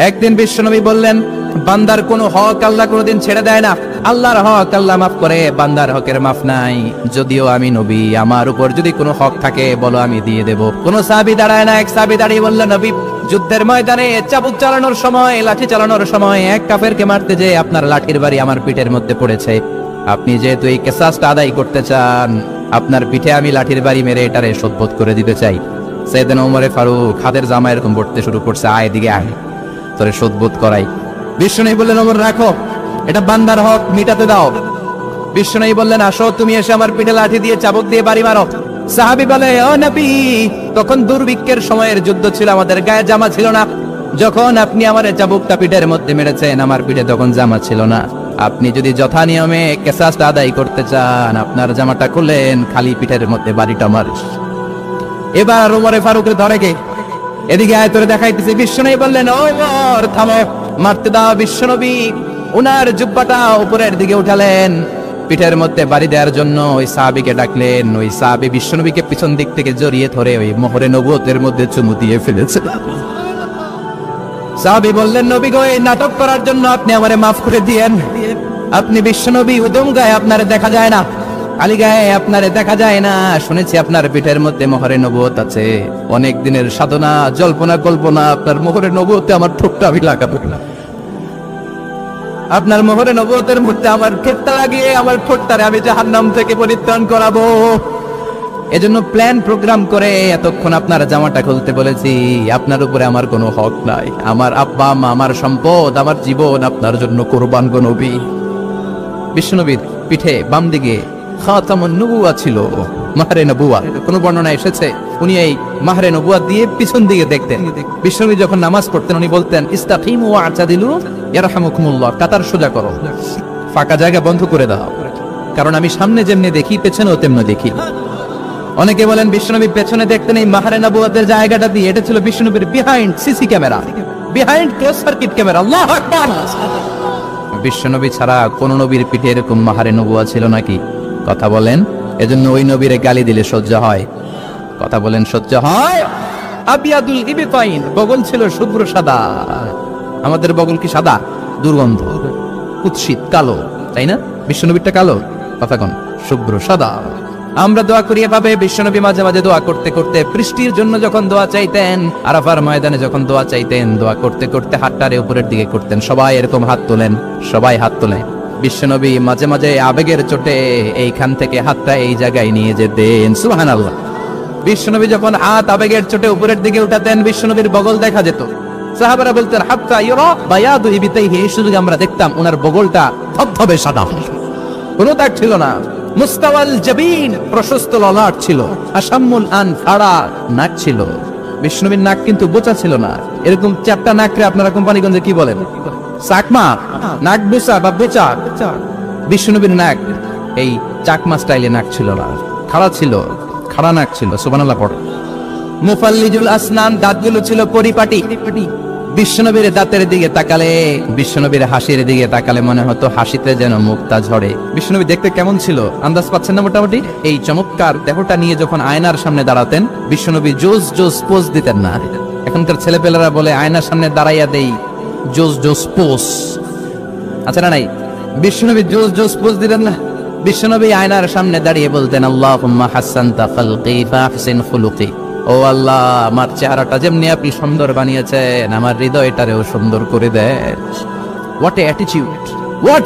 একদিন বিশ্বনবী বললেন, বান্দার কোনো হক আল্লাহ কোনোদিন ছেড়ে দেয় না। আল্লাহর হক আল্লাহ মাফ করে, বান্দার হকের মাফ নাই। যদিও আমি নবী, আমার উপর যদি কোনো হক থাকে বলো, আমি দিয়ে দেব। কোন সাহাবী দাঁড়ায় না। এক সাহাবী দাঁড়িয়ে বলল, নবী, যুদ্ধের ময়দানে চাবুক চালানোর সময়, লাঠি চালানোর সময় এক কাফেরকে মারতে যে আপনার লাঠির বাড়ি আমার পিঠের মধ্যে পড়েছে। আপনি যেহেতু এই কিসাসটা আদায় করতে চান, আপনার পিঠে আমি লাঠির বাড়ি মেরে এটারে শোধবোধ করে দিতে চাই। সাইয়েদনা ওমরে ফারুক হাতের জামা এরকম পড়তে শুরু করছে, আয় দিকে আয়, তোরে শোধবোধ করাই। বিশ্বনবী বললেন, ওমর রাখো, এটা বান্দার হক, মিটাতে দাও। বিশ্বনবী বললেন, আসো, তুমি এসে আমার পিঠে লাঠি দিয়ে চাবুক দিয়ে বাড়ি মারো। সাহাবী বলে, ও নবী, তখন দুর্ভিক্ষের সময়ের যুদ্ধ ছিল, আমাদের গায়ে জামা ছিল না। যখন আপনি আমার চাবুকটা পিঠের মধ্যে মেরেছেন, আমার পিঠে তখন জামা ছিল না। আপনি যদি যথা নিয়মে কিসাসটা আদায় করতে চান, আপনার জামাটা খুললেন, খালি পিঠের মধ্যে বাড়িটা মারিস। এবার ওমরে ফারুকের ধরে কে, এদিকে আয়, তোরে দেখাইতেছি। বিশ্বনবী বললেন, ও ওমর, থামো, মারতে দাও। বিশ্বনবী উনার জুব্বাটা উপরের দিকে উঠালেন, পিঠের মধ্যে বাড়ি দেওয়ার জন্য ওই সাহাবীকে ডাকলেন। ওই সাহাবী বিশ্বনবীকে পিছন দিক থেকে জড়িয়ে ধরে ওই মোহরে নবুয়তের মধ্যে চুমু দিয়ে ফেলেছে। সাহাবী বললেন, নবী গো, এই নাটক করার জন্য আপনি আমারে মাফ করে দিয়েন। আপনি বিশ্বনবী, উদম গায়ে আপনারে দেখা যায় না, খালি গায়ে আপনারে দেখা যায় না। শুনেছি আপনার পিঠের মধ্যে মোহরে নবুয়ত আছে। অনেক দিনের সাধনা, জল্পনা কল্পনা, আপনার মোহরে নবুয়তে আমার ঠোঁটটা আমি লাগাবো না। আপনার মোহরে নবুয়তের মধ্যে আমার ঠোঁটটা লাগিয়ে আমার ঠোঁটটারে আমি জাহান্নাম থেকে পরিত্রাণ করাবো। এজন্য প্ল্যান প্রোগ্রাম করে এতক্ষণ আপনার জামাটা খুলতে বলেছি। আপনার উপরে আমার কোনো হক নাই। আমার আব্বা মা, আমার সম্পদ, আমার জীবন আপনার জন্য কোরবান গো নবী। বিশ্বনবীর পিঠে বাম দিকে খাতামুন নবুওয়া ছিল, মাহরে নবুওয়া। কোন বর্ণনা এসেছে উনি এই মাহরে নবুওয়া দিয়ে পিছন দিকে দেখতেন। বিশ্বনবী যখন নামাজ পড়তেন উনি বলতেন, ইস্তাকিমু ওয়া'তাদিলু ইয়ারহামুকুমুল্লাহ, কাতার সোজা করো, ফাঁকা জায়গা বন্ধ করে দাও, কারণ আমি সামনে যেমনি দেখি পেছনেও তেমনি দেখি। অনেকে বলেন বিশ্বনবী পেছনে দেখতেন এই মাহরে নবুওয়াতের জায়গাটা দিয়ে। এটা ছিল বিশ্বনবীর behind CC camera, behind close circuit camera. আল্লাহু আকবার। বিশ্বনবী ছাড়া কোন নবীর পিঠে এরকম মাহরে নবুওয়া ছিল নাকি? কথা বলেন। এজন্য ওই নবীরে গালি দিলে সহ্য হয়? কথা বলেন, সহ্য হয়? আবিয়াদুল ইবতাইন, বগল ছিল শুভ্র সাদা। আমাদের বগল কি সাদা? দুর্গন্ধ, কুৎসিত, কালো, তাই না? বিশ্বনবীরটা কালো? কথা কোন? শুভ্র সাদা। আমরা দোয়া করি এভাবে। বিশ্বনবী মাঝে মাঝে দোয়া করতে করতে, বৃষ্টির জন্য যখন দোয়া চাইতেন, আরাফার ময়দানে যখন দোয়া চাইতেন, দোয়া করতে করতে হাতটারে উপরের দিকে করতেন। সবাই এরকম হাত তোলেন, সবাই হাত তোলেন। বিশ্বনবী মাঝে মাঝে আবেগের চোটে এইখান থেকে হাতটা এই জায়গায় নিয়ে যেতেন। সুবহানাল্লাহ। বিশ্বনবী যখন হাত আবেগের চোটে উপরের দিকে উঠাতেন, বিশ্বনবীর বগল দেখা যেত। সাহাবারা বলতেন, হাত্তা ইউরা বায়াদু ইবতাইহি, এই সুযোগে আমরা দেখতাম ওনার বগলটা ধবধবে সাদা, কোনো দাগ ছিল না। মুস্তাওয়াল জাবিন, প্রশস্ত ললাট ছিল। আসাম্মুল আন, ফাড়া নাক ছিল। বিষ্ণুবীর নাক কিন্তু বোচা ছিল না। এরকম চারটা নাকরে আপনারা কোম্পানিগঞ্জে কি বলেন? চাকমা, নাক বোচা বা বোচা। বিষ্ণুবীর নাক এই চাকমা স্টাইলে নাক ছিল না, খাড়া ছিল, খাড়া নাক ছিল। সুবহানাল্লাহ পড়ে। মুফাল্লিজুল আসনান, দাঁতগুলো ছিল পরিপাটি। বিশ্বনবীর দাঁতের দিকে তাকালে, বিশ্বনবীর হাসির দিকে তাকালে মনে হতো হাসিতে যেন মুক্তা ঝরে। বিশ্বনবী দেখতে কেমন ছিল আন্দাজ পাচ্ছেন না মোটামুটি? এই চমৎকার দেহটা নিয়ে যখন আয়নার সামনে দাঁড়াতেন, বিশ্বনবী জোস জোস পোজ দিতেন না। এখনকার ছেলেপেলেরা বলে আয়নার সামনে দাঁড়াইয়া দেই জোস জোস পোজ, আচ্ছা না নাই? বিশ্বনবী জোস জোস পোজ দিতেন না। বিশ্বনবী আয়নার সামনে দাঁড়িয়ে বলতেন, আল্লাহুম্মা হাসানতা খালকি ফাহসিন খুলুকি। ও আল্লাহ, আমার চেহারাটা যেমনি আপনি সুন্দর বানিয়েছেন, আমার হৃদয়টারেও সুন্দর করে দেন। What a attitude, what